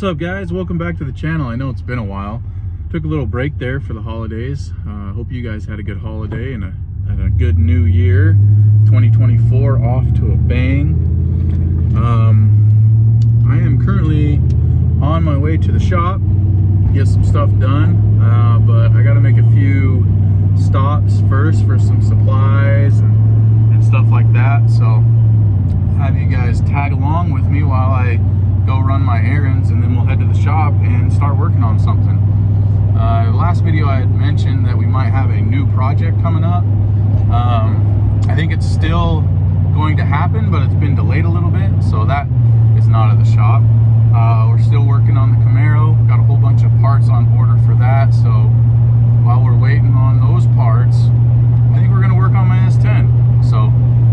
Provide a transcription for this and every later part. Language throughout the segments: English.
up, guys? Welcome back to the channel. I know it's been a while. Took a little break there for the holidays. Hope you guys had a good holiday and a good new year. 2024 off to a bang. I am currently on my way to the shop, get some stuff done, but I got to make a few stops first for some supplies and stuff like that. So have you guys tag along with me while I go run my errands, and then we'll head to the shop and start working on something. The last video I had mentioned that we might have a new project coming up. I think it's still going to happen, but it's been delayed a little bit, so that is not at the shop. We're still working on the Camaro. Got a whole bunch of parts on order for that, so while we're waiting on those parts, I think we're going to work on my S10. So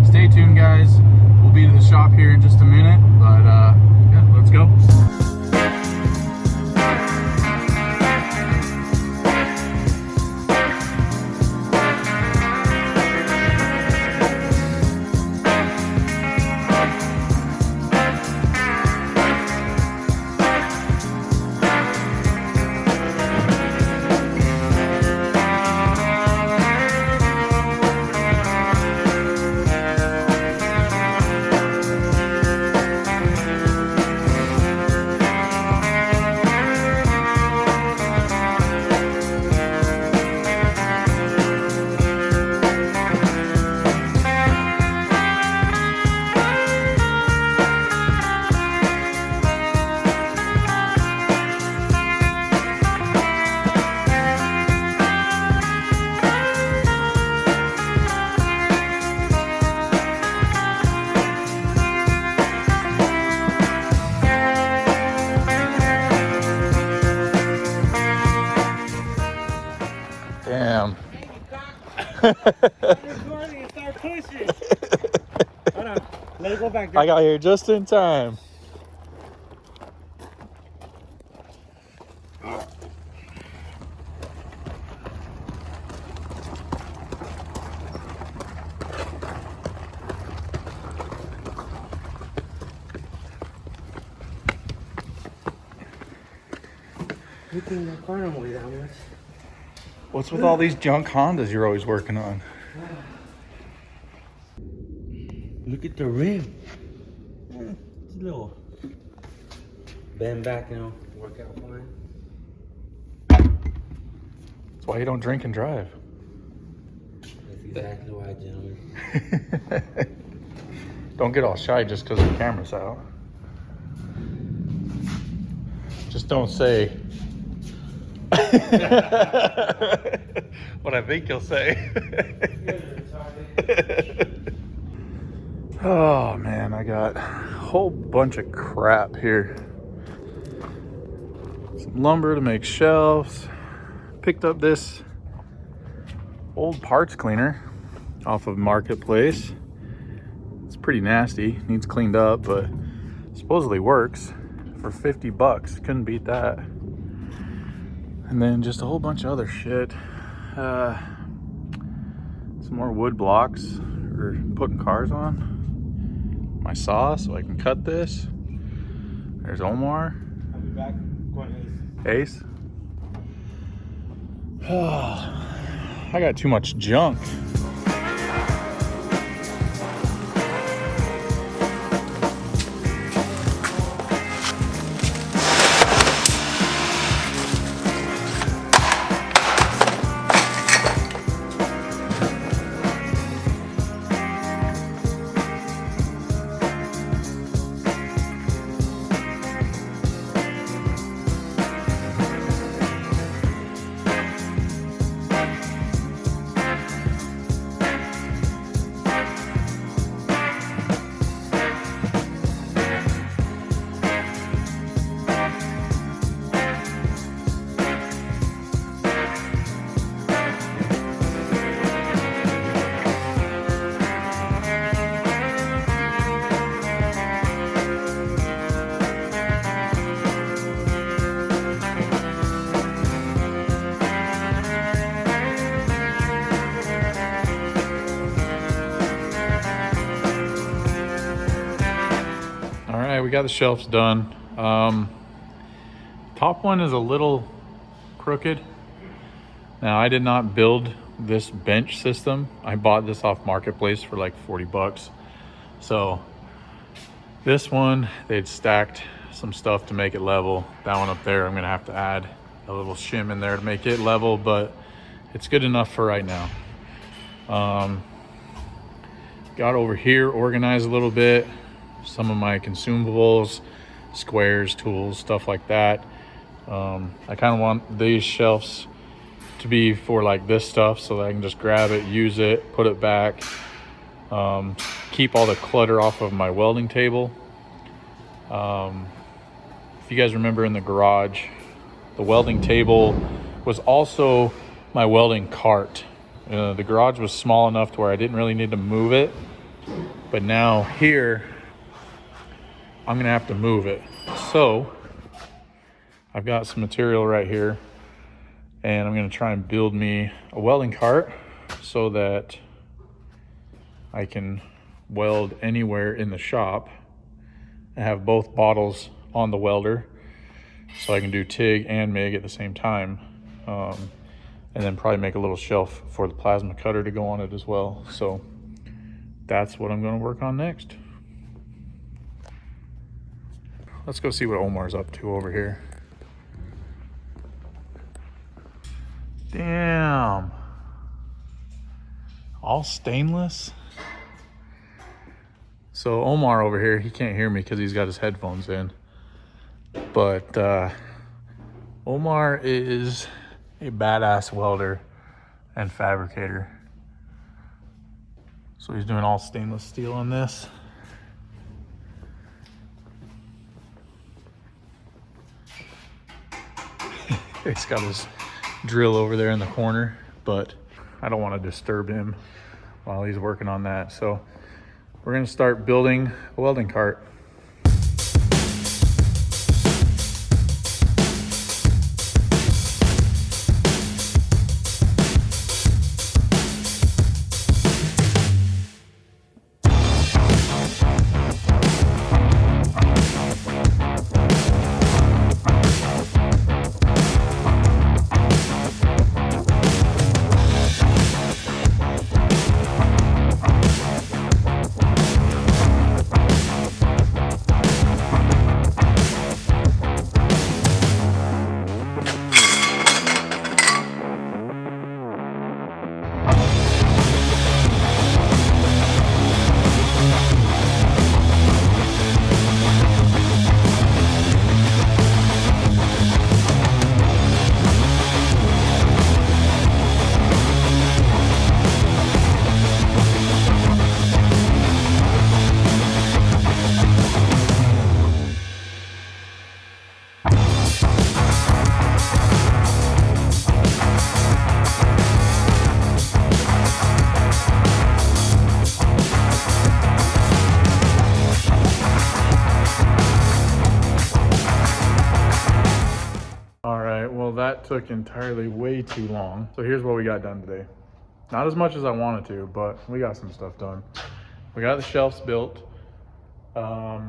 stay tuned, guys. We'll be to the shop here in just a minute, but yeah, let's go. Damn. Start pushing. Hold on. Let it go back there. I got here just in time. You think that car don't weigh that much? What's with all these junk Hondas you're always working on? Look at the rim. It's a little bend back, you know, work out fine. That's why you don't drink and drive. That's exactly why, gentlemen. Don't get all shy just because the camera's out. Just don't say what I think you'll say. Oh man, I got a whole bunch of crap here. Some lumber to make shelves. Picked up this old parts cleaner off of Marketplace. It's pretty nasty, needs cleaned up, but supposedly works for 50 bucks. Couldn't beat that. And then just a whole bunch of other shit. Some more wood blocks for putting cars on. My saw so I can cut this. There's Omar. I'll be back. Going Ace. I got too much junk. we got the shelves done. top one is a little crooked. Now, I did not build this bench system. I bought this off Marketplace for like 40 bucks. So this one, they'd stacked some stuff to make it level. That one up there, I'm gonna have to add a little shim in there to make it level, but it's good enough for right now. Got over here organized a little bit. Some of my consumables, squares, tools, stuff like that. I kind of want these shelves to be for like this stuff so that I can just grab it, use it, put it back, keep all the clutter off of my welding table. If you guys remember in the garage, the welding table was also my welding cart. The garage was small enough to where I didn't really need to move it, but now here I'm gonna have to move it. So I've got some material right here, and I'm gonna try and build me a welding cart so that I can weld anywhere in the shop. I have both bottles on the welder, so I can do TIG and MIG at the same time. And then probably make a little shelf for the plasma cutter to go on it as well. So that's what I'm gonna work on next. Let's go see what Omar's up to over here. Damn. All stainless. So Omar over here, he can't hear me because he's got his headphones in. But Omar is a badass welder and fabricator. So he's doing all stainless steel on this. He's got his drill over there in the corner, but I don't want to disturb him while he's working on that. So we're going to start building a welding cart. That took entirely way too long. So here's what we got done today. Not as much as I wanted to, but we got some stuff done. We got the shelves built. I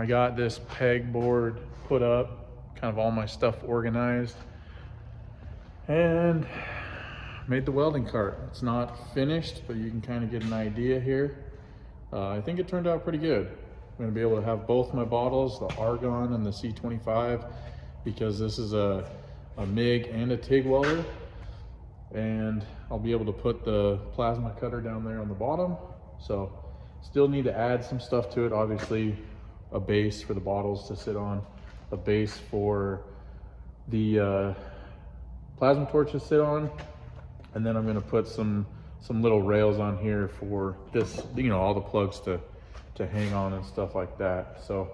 got this pegboard put up, kind of all my stuff organized, and made the welding cart. It's not finished, but you can kind of get an idea here. I think it turned out pretty good. I'm gonna be able to have both my bottles, the Argon and the C25, because this is a MIG and a TIG welder, and I'll be able to put the plasma cutter down there on the bottom. So still need to add some stuff to it. Obviously a base for the bottles to sit on, a base for the plasma torch to sit on, and then I'm going to put some little rails on here for this, you know, all the plugs to hang on and stuff like that. So,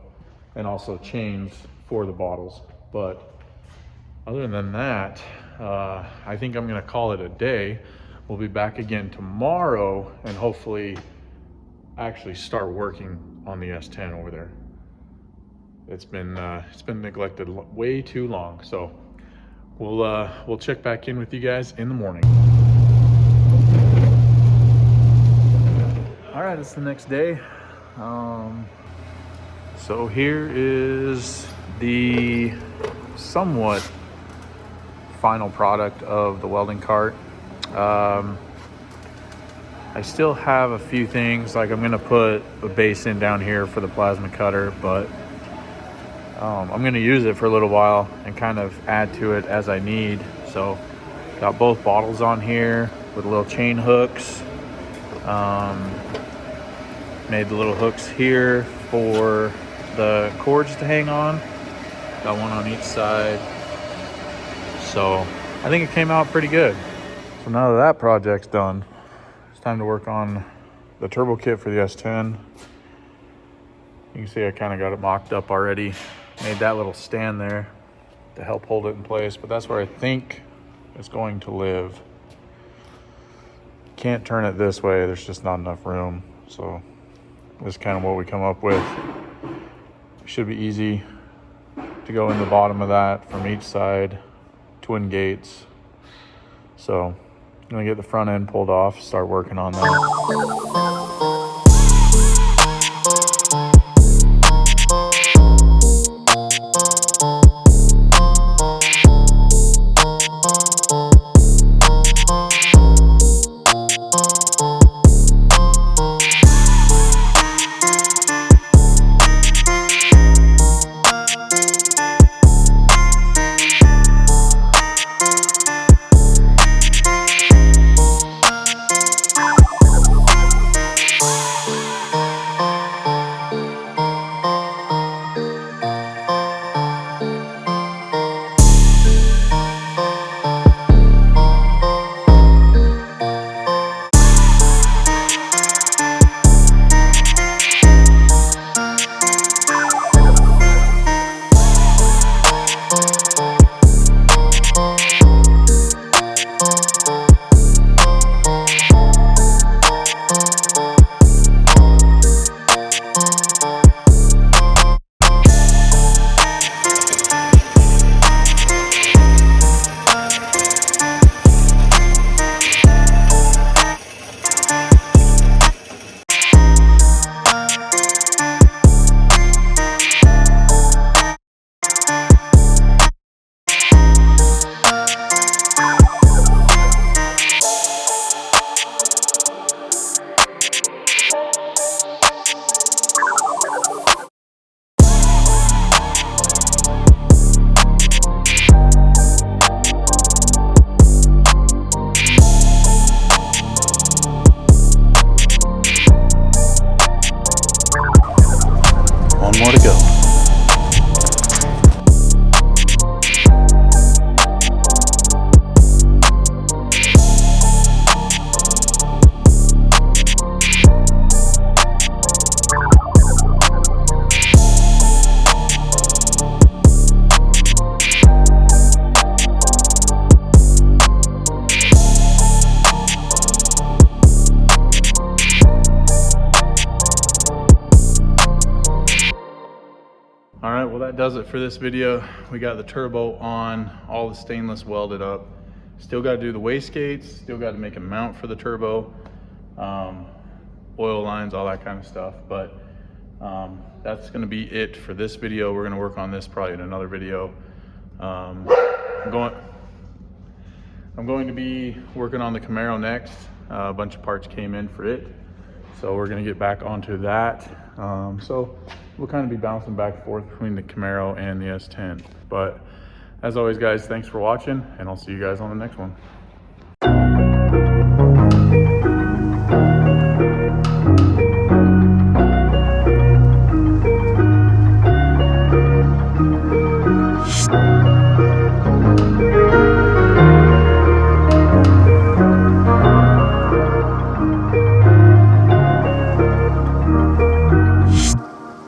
and also chains for the bottles. But other than that, I think I'm gonna call it a day. We'll be back again tomorrow and hopefully actually start working on the S10 over there. It's been neglected way too long. So we'll check back in with you guys in the morning. All right, it's the next day. So here is the somewhat final product of the welding cart. I still have a few things, like I'm gonna put a base in down here for the plasma cutter, but I'm gonna use it for a little while and kind of add to it as I need. So got both bottles on here with little chain hooks. Made the little hooks here for the cords to hang on. Got one on each side. So I think it came out pretty good. So now that that project's done, it's time to work on the turbo kit for the S10. You can see I kind of got it mocked up already. Made that little stand there to help hold it in place, but that's where I think it's going to live. Can't turn it this way, there's just not enough room. So this is kind of what we come up with. Should be easy to go in the bottom of that from each side, twin gates. So I'm gonna get the front end pulled off, start working on that. One more to go. All right, well that does it for this video. We got the turbo on, all the stainless welded up. Still got to do the wastegates, still got to make a mount for the turbo, oil lines, all that kind of stuff. But that's going to be it for this video. We're going to work on this probably in another video. I'm going to be working on the Camaro next. A bunch of parts came in for it, so we're going to get back onto that. So we'll kind of be bouncing back and forth between the Camaro and the S10. But as always, guys, thanks for watching, and I'll see you guys on the next one.